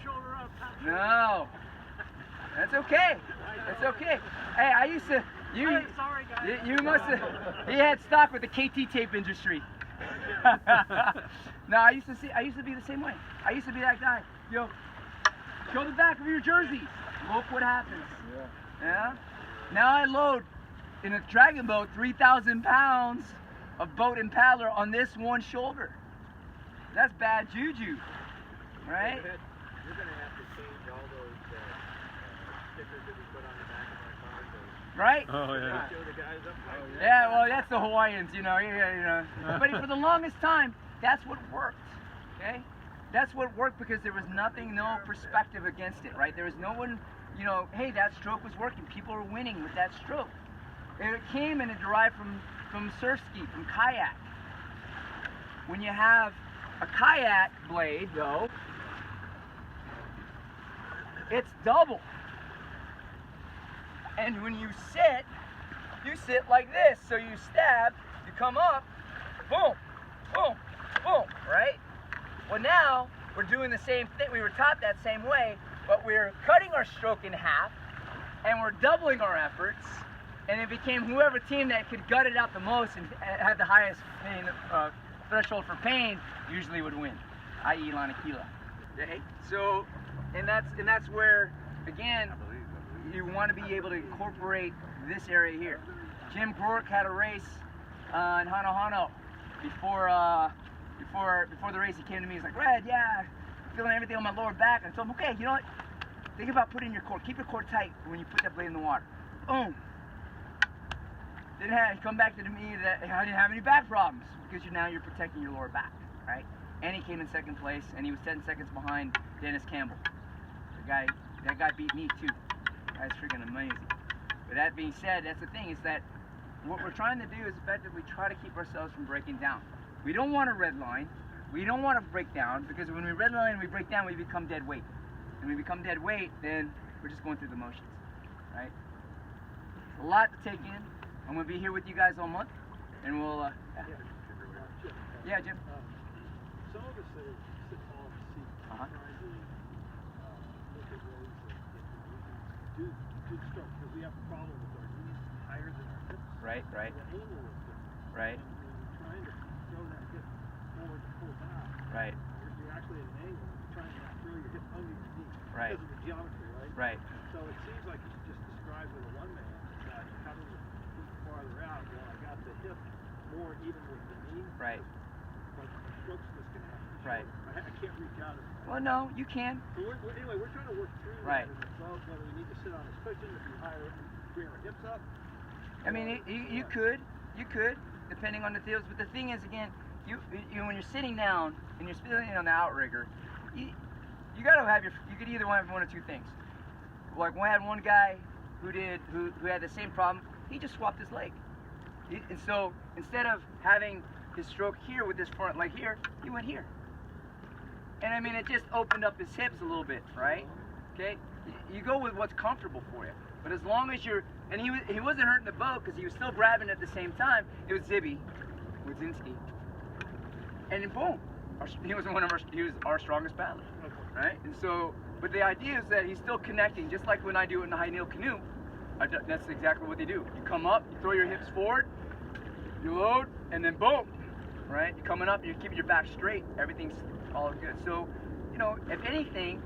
shoulder up. No. That's okay. That's okay. Hey, I used to. Sorry, guys. You must have. He had stock with the KT tape industry. No, I used to be the same way. I used to be that guy. Yo, show the back of your jersey. Look what happens. Yeah. Now I load in a dragon boat 3,000 pounds of boat and paddler on this one shoulder. That's bad juju, right? You're gonna have to change all those stickers that we put on the back of our cars. Right? Oh yeah. Show the guys up. Yeah, well, that's the Hawaiians, you know. But for the longest time, that's what worked. Okay? That's what worked because there was nothing, no perspective against it, right? There was no one, hey, that stroke was working. People were winning with that stroke. It came and it derived from surf ski, from kayak. When you have a kayak blade, though, it's double. And when you sit like this. So you stab, you come up, boom, boom, boom, right? Well, now we're doing the same thing. We were taught that same way, but we're cutting our stroke in half, and we're doubling our efforts, and it became whoever team that could gut it out the most and had the highest pain, threshold for pain usually would win, i.e. Lanakila. Okay? So, and that's where, again, you want to be able to incorporate this area here. Jim Gork had a race in Hanohano before the race. He came to me. He's like, "Red, yeah, feeling everything on my lower back." And I told him, "Okay, you know what? Think about putting your cord. Keep your cord tight when you put that blade in the water." Boom. Then he come back to me that I didn't have any back problems because now you're protecting your lower back, right? And he came in second place, and he was 10 seconds behind Dennis Campbell. That guy beat me too. That's freaking amazing. But that being said, that's the thing, is that what we're trying to do is effectively try to keep ourselves from breaking down. We don't want to red line. We don't want to break down, because when we red line and we break down, we become dead weight. And when we become dead weight, then we're just going through the motions, right? A lot to take in. I'm going to be here with you guys all month, and we'll, yeah, Jim. Some of us that sit off the seat trying to look at ways that we do stroke, because we have a problem with our knees higher than our hips. Right. The angle is different. Right. And when you're trying to throw that hip forward to pull back, Right. You're actually at an angle. You're trying to throw your hip under your knee. Right. Because of the geometry, right? Right. So it seems like you just described with a one man that having the feet farther out, I got the hip more even with the knee. Right. But the stroke's just going to have to be Right. short. I can't reach out as far. Well, no, you can. So anyway, we're trying to work through Right. that and above whether we need to sit on this cushion, if we bring our hips up. I mean, you could, depending on the deals. But the thing is, again, you when you're sitting down and you're spinning on the outrigger, you gotta have you could either have one or two things. Like we had one guy who had the same problem. He just swapped his leg, and so instead of having his stroke here with this front leg here, he went here. And I mean, it just opened up his hips a little bit, right? Okay, you go with what's comfortable for you. But as long as and he wasn't hurting the boat because he was still grabbing at the same time. It was Zibby, Wodzinski, and then boom, he was our strongest paddler, right? And so, but the idea is that he's still connecting, just like when I do it in the high kneel canoe. That's exactly what they do. You come up, you throw your hips forward, you load, and then boom, right? You're coming up, you're keeping your back straight. Everything's all good. So, if anything,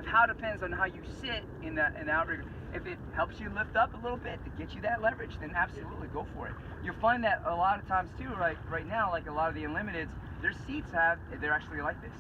how it depends on how you sit in the outrigger. If it helps you lift up a little bit to get you that leverage, then absolutely go for it. You'll find that a lot of times too, like right now, like a lot of the Unlimiteds, their seats they're actually like this,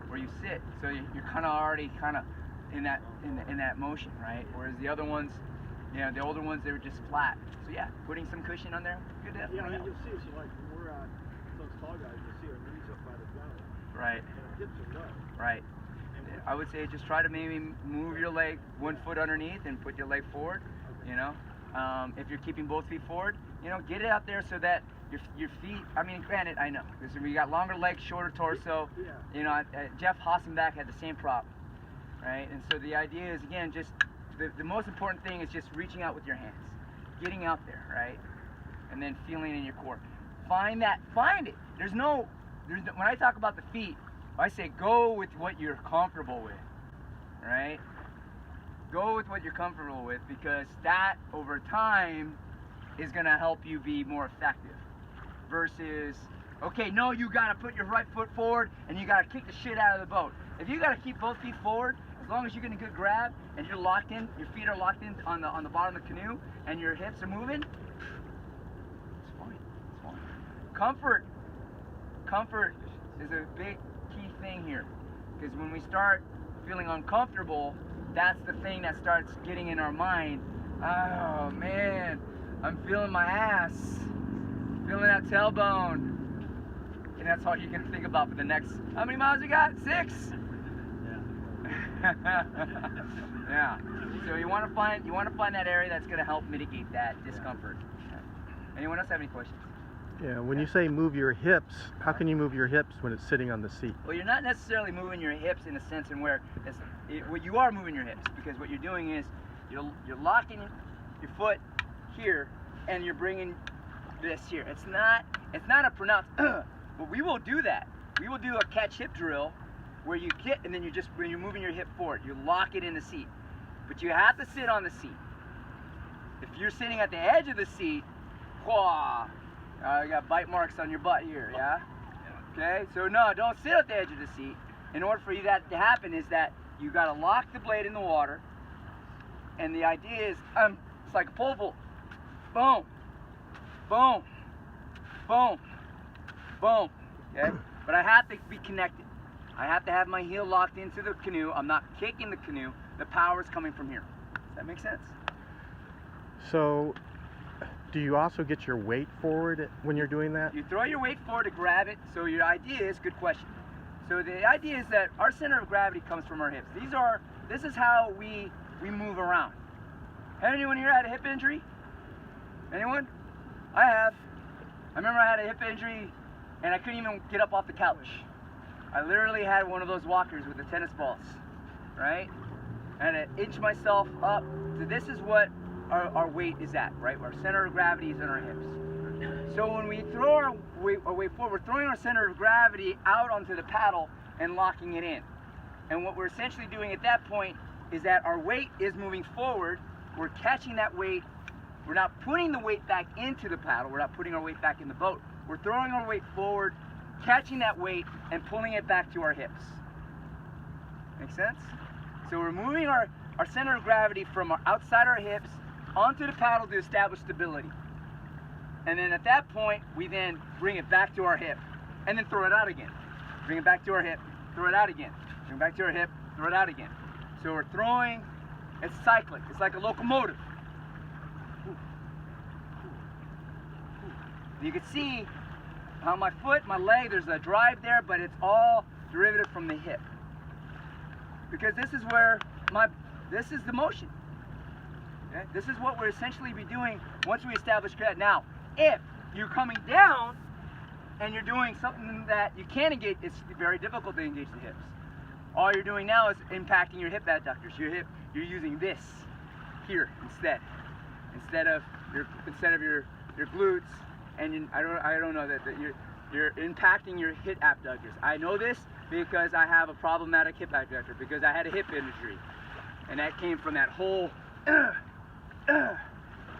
where you sit. So you're kind of already in that motion, right? Whereas the other ones, the older ones, they were just flat. So yeah, putting some cushion on there, good. Yeah, and you'll see, so like when we're those tall guys, you'll see our knees up by the gunwale. Right. And our hips are low. Right. I would say just try to maybe move your leg 1 foot underneath and put your leg forward. If you're keeping both feet forward, get it out there so that your feet. I mean, granted, I know because we got longer legs, shorter torso. Yeah. Jeff Hassenbach had the same problem, right? And so the idea is, again, just the most important thing is just reaching out with your hands, getting out there, right, and then feeling in your core. Find it. There's no. When I talk about the feet, I say go with what you're comfortable with. right? Go with what you're comfortable with, because that over time is gonna help you be more effective. Versus, okay, no, you gotta put your right foot forward and you gotta kick the shit out of the boat. If you gotta keep both feet forward, as long as you're getting a good grab and you're locked in, your feet are locked in on the bottom of the canoe and your hips are moving, it's fine. It's fine. Comfort is a big key thing here, because when we start feeling uncomfortable, that's the thing that starts getting in our mind. Oh man, I'm feeling my ass, feeling that tailbone, and that's all you're gonna think about for the next, how many miles you got? 6? Yeah. So you want to find that area that's gonna help mitigate that discomfort. Anyone else have any questions? Yeah, when you say move your hips, how can you move your hips when it's sitting on the seat? Well, you're not necessarily moving your hips in a sense in where you are moving your hips, because what you're doing is you're locking your foot here and you're bringing this here. It's not a pronounced but we will do that. We will do a catch hip drill where you get, and then when you're moving your hip forward, you lock it in the seat. But you have to sit on the seat. If you're sitting at the edge of the seat, you got bite marks on your butt here, yeah? Okay, so no, don't sit at the edge of the seat. In order for that to happen is that you gotta lock the blade in the water, and the idea is, it's like a pole vault. Boom, boom, boom, boom, okay? But I have to be connected. I have to have my heel locked into the canoe. I'm not kicking the canoe. The power's coming from here. Does that make sense? So, do you also get your weight forward when you're doing that? You throw your weight forward to grab it. So your idea is, good question. So the idea is that our center of gravity comes from our hips. This is how we move around. Has anyone here had a hip injury? Anyone? I have. I remember I had a hip injury and I couldn't even get up off the couch. I literally had one of those walkers with the tennis balls, right? And I inch myself up. So this is what our weight is at, right? Our center of gravity is in our hips. So when we throw our weight forward, we're throwing our center of gravity out onto the paddle and locking it in. And what we're essentially doing at that point is that our weight is moving forward. We're catching that weight. We're not putting the weight back into the paddle. We're not putting our weight back in the boat. We're throwing our weight forward, catching that weight, and pulling it back to our hips. Make sense? So we're moving our center of gravity from outside our hips onto the paddle to establish stability. And then at that point, we then bring it back to our hip, and then throw it out again. Bring it back to our hip, throw it out again. Bring it back to our hip, throw it out again. So we're throwing, it's cyclic. It's like a locomotive. You can see how my foot, my leg, there's a drive there, but it's all derivative from the hip. Because this is where this is the motion. Okay? This is what we're essentially be doing once we establish that. Now, if you're coming down and you're doing something that you can't engage, it's very difficult to engage the hips. All you're doing now is impacting your hip adductors. You're using this here instead of your glutes, and I don't know that you're impacting your hip abductors. I know this because I have a problematic hip abductor, because I had a hip injury, and that came from that whole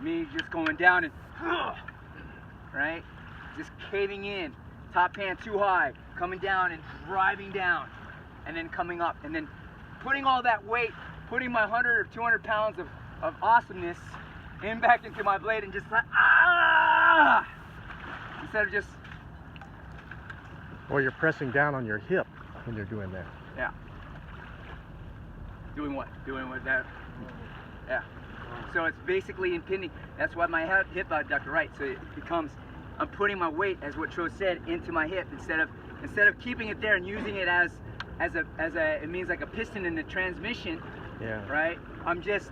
me just going down and right, just caving in, top hand too high, coming down and driving down, and then coming up, and then putting all that weight, putting my 100 or 200 pounds of awesomeness back into my blade, and just like instead of just. Or you're pressing down on your hip when you're doing that. Yeah. Doing what? Doing what that? Yeah. So it's basically impinging. That's why my hip abductor, right? So it becomes, I'm putting my weight, as what Tro said, into my hip instead of keeping it there and using it as it means like a piston in the transmission. Yeah. Right? I'm just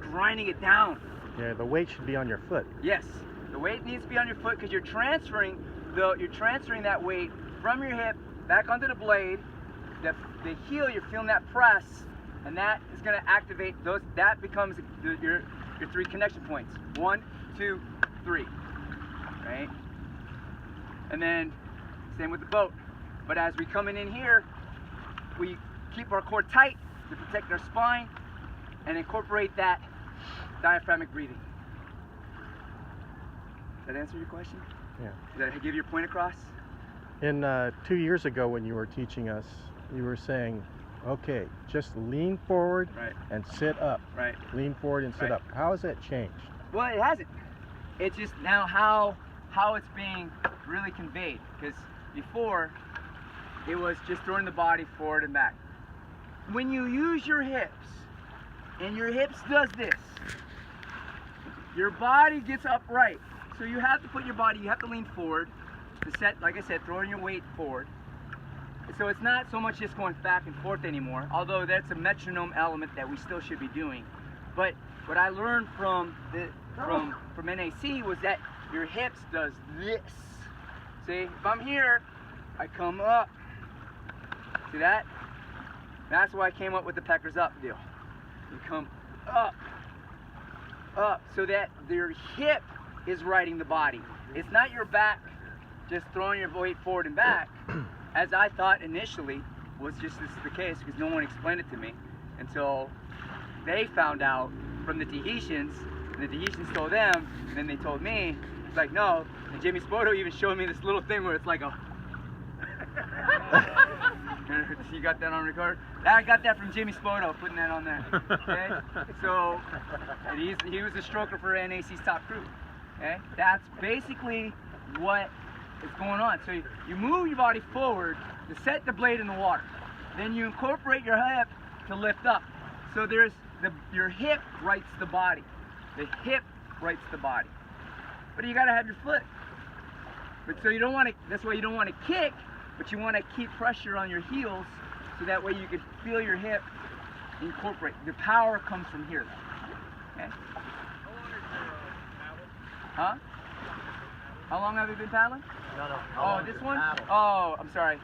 grinding it down. Yeah, the weight should be on your foot. Yes. The weight needs to be on your foot, because you're transferring that weight from your hip back onto the blade. The heel, you're feeling that press, and that is going to activate those. That becomes your 3 connection points. 1, 2, 3. Right? And then same with the boat. But as we come in here, we keep our core tight, to protect our spine and incorporate that diaphragmatic breathing. Does that answer your question? Yeah. Did that give your point across? And 2 years ago when you were teaching us, you were saying, okay, just lean forward Right. and sit up. Right. Lean forward and sit Right. up. How has that changed? Well, it hasn't. It's just now how it's being really conveyed. Because before, it was just throwing the body forward and back. When you use your hips, and your hips does this, your body gets upright. So you have to put your body, you have to lean forward to set, like I said, throwing your weight forward. So it's not so much just going back and forth anymore, although that's a metronome element that we still should be doing. But what I learned from NAC was that your hips does this. See, if I'm here, I come up. See that? That's why I came up with the peckers up deal. You come up, so that your hip is riding the body. It's not your back just throwing your weight forward and back, as I thought initially was just this is the case, because no one explained it to me until they found out from the Tahitians, and the Tahitians told them, and then they told me. It's like, no, and Jimmy Spoto even showed me this little thing where it's like a you got that on record? I got that from Jimmy Spoto, putting that on there. Okay? So, and he was a stroker for NAC's top crew. Okay? That's basically what is going on. So you move your body forward to set the blade in the water. Then you incorporate your hip to lift up. So there's your hip rights the body. The hip rights the body. But you gotta have your foot. But so you don't want to, that's why you don't want to kick, but you want to keep pressure on your heels so that way you can feel your hip incorporate. The power comes from here though. Okay? Huh? How long have you been paddling? No. Oh, this one? Oh, I'm sorry.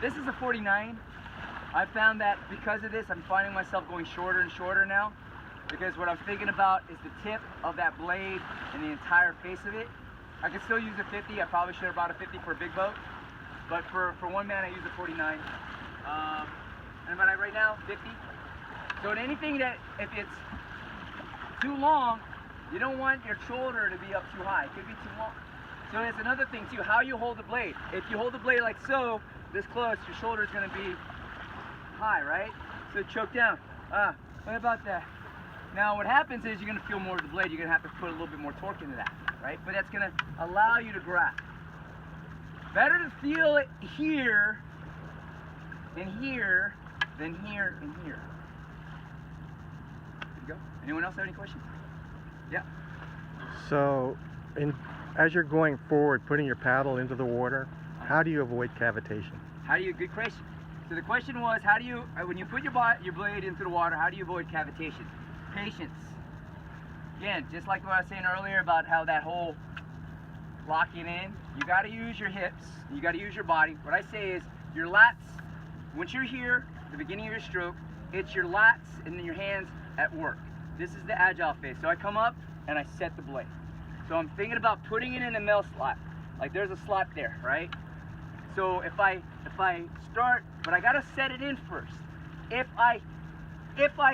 This is a 49. I found that because of this, I'm finding myself going shorter and shorter now. Because what I'm thinking about is the tip of that blade and the entire face of it. I can still use a 50. I probably should have brought a 50 for a big boat. But for one man, I use a 49. And right now, 50. So in anything that, if it's too long, you don't want your shoulder to be up too high. It could be too long. So there's another thing too, how you hold the blade. If you hold the blade like so, this close, your shoulder is going to be high, right? So choke down. What about that? Now what happens is you're going to feel more of the blade. You're going to have to put a little bit more torque into that, right? But that's going to allow you to grab. Better to feel it here and here than here and here. There you go. Anyone else have any questions? Yeah. So, as you're going forward, putting your paddle into the water, how do you avoid cavitation? Good question. So the question was, how do you, when you put your blade into the water, how do you avoid cavitation? Patience. Again, just like what I was saying earlier about how that whole locking in, you got to use your hips, you got to use your body. What I say is your lats, once you're here, at the beginning of your stroke, it's your lats and then your hands at work. This is the agile phase. So I come up and I set the blade. So I'm thinking about putting it in a mill slot. Like there's a slot there, right? So if I start, but I got to set it in first. If I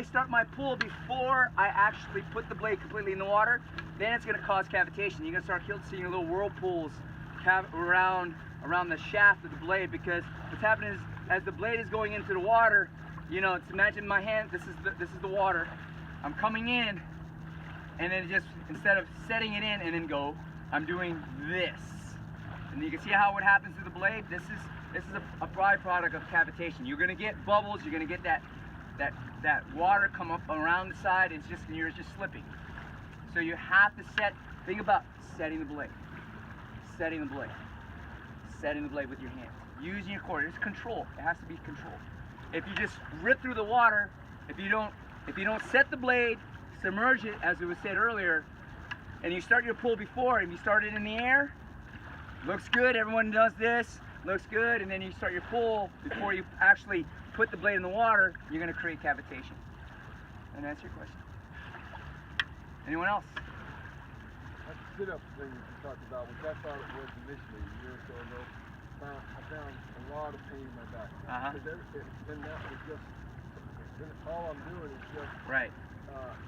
start my pull before I actually put the blade completely in the water, then it's going to cause cavitation. You're going to start seeing little whirlpools around the shaft of the blade, because what's happening is as the blade is going into the water, you know, it's, imagine my hand, this is the water. I'm coming in, and then just instead of setting it in and then go, I'm doing this. And you can see how what happens to the blade. This is a byproduct of cavitation. You're going to get bubbles. You're going to get that water come up around the side. It's just, you're just slipping. So you have to think about setting the blade. Setting the blade. Setting the blade with your hands. Using your core. It's control. It has to be control. If you just rip through the water, if you don't set the blade, submerge it, as it was said earlier, and you start your pull before, and you start it in the air, looks good, everyone does this, looks good, and then you start your pull before you actually put the blade in the water, you're going to create cavitation. And that's your question. Anyone else? That sit-up thing that you talked about, which I thought it was initially a year or so ago, I found a lot of pain in my back. Uh-huh. Then that was just then all I'm doing is just Right.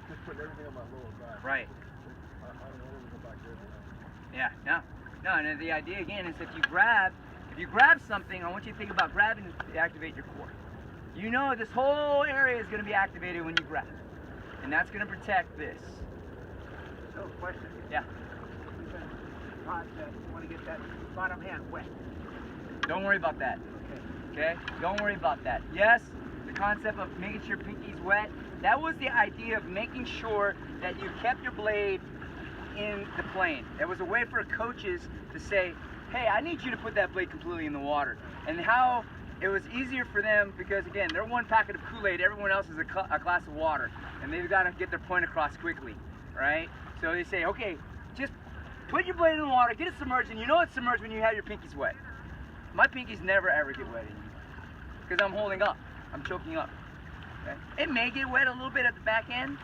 just putting everything on my lower back. Right. I don't want to go back there. Yeah. No. And the idea again is if you grab something, I want you to think about grabbing to activate your core. You know this whole area is going to be activated when you grab, and that's going to protect this. So, question. Yeah. Todd said you want to get that bottom hand wet. Don't worry about that. Okay? Don't worry about that. Yes, the concept of making sure pinky's wet, that was the idea of making sure that you kept your blade in the plane. It was a way for coaches to say, hey, I need you to put that blade completely in the water. And how it was easier for them because, again, they're one packet of Kool-Aid, everyone else is a glass of water. And they've got to get their point across quickly, right? So they say, okay, just put your blade in the water, get it submerged, and you know it's submerged when you have your pinkies wet. My pinkies never ever get wet anymore because I'm holding up, I'm choking up. Okay? It may get wet a little bit at the back end,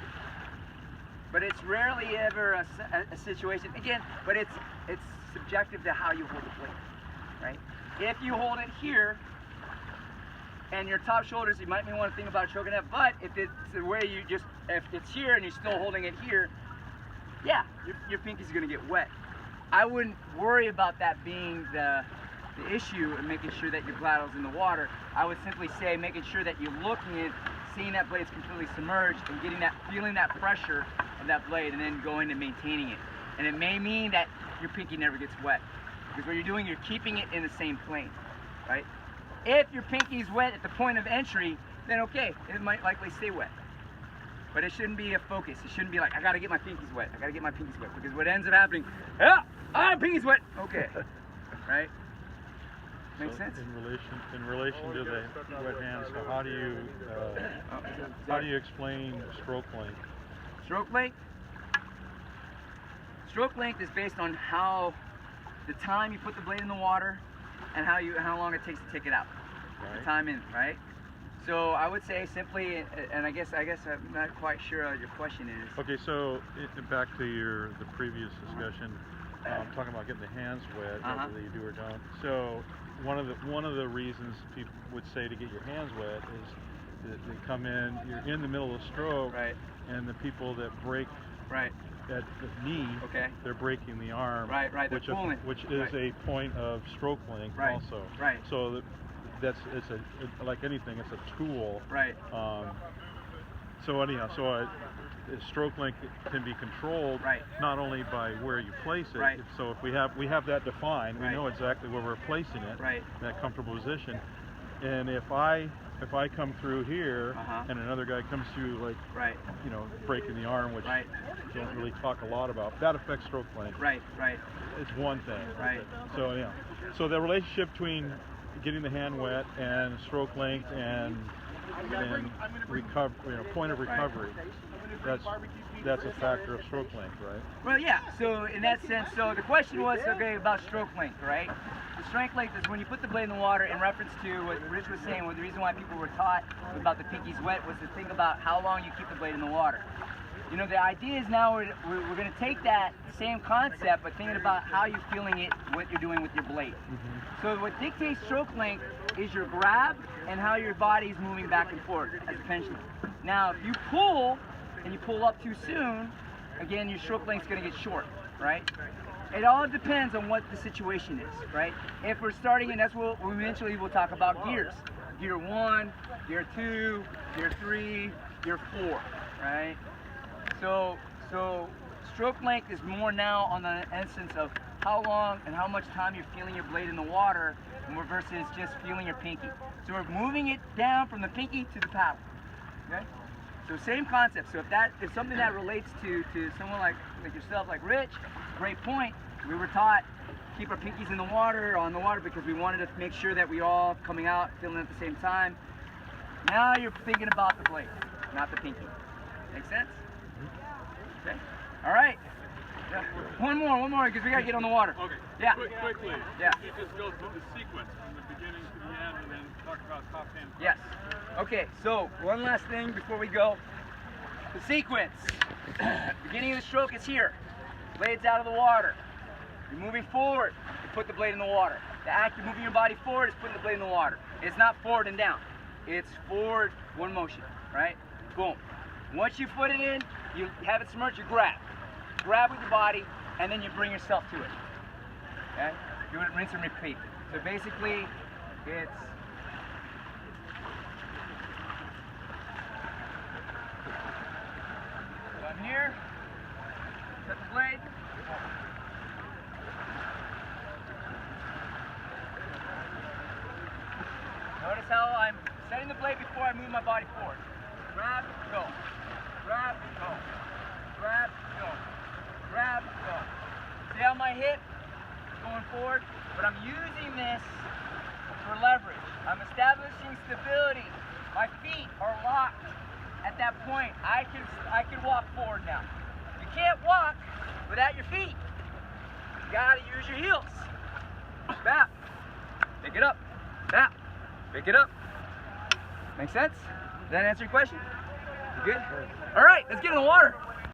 but it's rarely ever a situation, again, but it's subjective to how you hold the blade, right? If you hold it here, and your top shoulders, you might want to think about choking it, but if it's the way if it's here and you're still holding it here, yeah, your pinkies are going to get wet. I wouldn't worry about that being the issue and making sure that your bladdle's in the water. I would simply say making sure that you're looking at seeing that blade's completely submerged and feeling that pressure of that blade and then going and maintaining it. And it may mean that your pinky never gets wet because what you're doing, you're keeping it in the same plane, right? If your pinky's wet at the point of entry, then okay, it might likely stay wet. But it shouldn't be a focus. It shouldn't be like, I gotta get my pinkies wet. I gotta get my pinkies wet. Because what ends up happening, pinky's wet. Okay, right? Makes sense? In relation to the wet hands, how do you explain stroke length? Stroke length? Stroke length is based on the time you put the blade in the water and how long it takes to take it out. Right. The time in, right? So I would say simply, and I guess I'm not quite sure what your question is. Okay, so back to the previous discussion, talking about getting the hands wet, whether you do or don't. So one of the reasons people would say to get your hands wet is that they come in, you're in the middle of the stroke, right, and the people that break right at the knee, okay, they're breaking the arm, right, which is a point of stroke length also. Right. So like anything, it's a tool. Right. So anyhow, stroke length can be controlled not only by where you place it. So if we have that defined, we know exactly where we're placing it, in that comfortable position. And if I come through here and another guy comes through, like breaking the arm, which we don't really talk a lot about, that affects stroke length. Right. It's one thing. Right. So so the relationship between getting the hand wet and stroke length and point of recovery, that's a factor of stroke length, right? Well, yeah. So in that sense, so the question was about stroke length, right? The stroke length is when you put the blade in the water. In reference to what Rich was saying, the reason why people were taught about the pinkies wet was to think about how long you keep the blade in the water. You know, the idea is now we're going to take that same concept, but thinking about how you're feeling it, what you're doing with your blade. So what dictates stroke length is your grab and how your body's moving back and forth as a pendulum. Now, if you pull and you pull up too soon, again, your stroke length's going to get short, right? It all depends on what the situation is, right? If we're starting, and that's what eventually we'll talk about gears. Gear 1, gear 2, gear 3, gear 4, right? So stroke length is more now on the essence of how long and how much time you're feeling your blade in the water versus just feeling your pinky. So we're moving it down from the pinky to the paddle, okay? So same concept. So if something that relates to someone like yourself, like Rich, great point. We were taught keep our pinkies in the water, on the water, because we wanted to make sure that we all coming out feeling it at the same time. Now you're thinking about the blade, not the pinky. Make sense? Okay. All right. Yeah. One more, because we gotta get on the water. Okay. Yeah. Quickly. Yeah. You just go through the sequence from the beginning to the end, and then talk about top hand. Yes. Okay. So one last thing before we go. The sequence. Beginning of the stroke is here. Blade's out of the water. You're moving forward. You put the blade in the water. The act of moving your body forward is putting the blade in the water. It's not forward and down. it's forward, one motion, right? Boom. Once you put it in, you have it submerged, you grab. Grab with your body, and then you bring yourself to it. Okay? Do it, rinse and repeat. So basically, it's down here, set the blade. Notice how I'm setting the blade before I move my body forward. Grab, go. Grab, go. Grab, go. Grab, go. See how my hip is going forward? But I'm using this for leverage. I'm establishing stability. My feet are locked at that point. I can walk forward now. You can't walk without your feet. You gotta use your heels. Bap. Pick it up. Bap. Pick it up. Make sense? Does that answer your question? You good? All right, let's get in the water.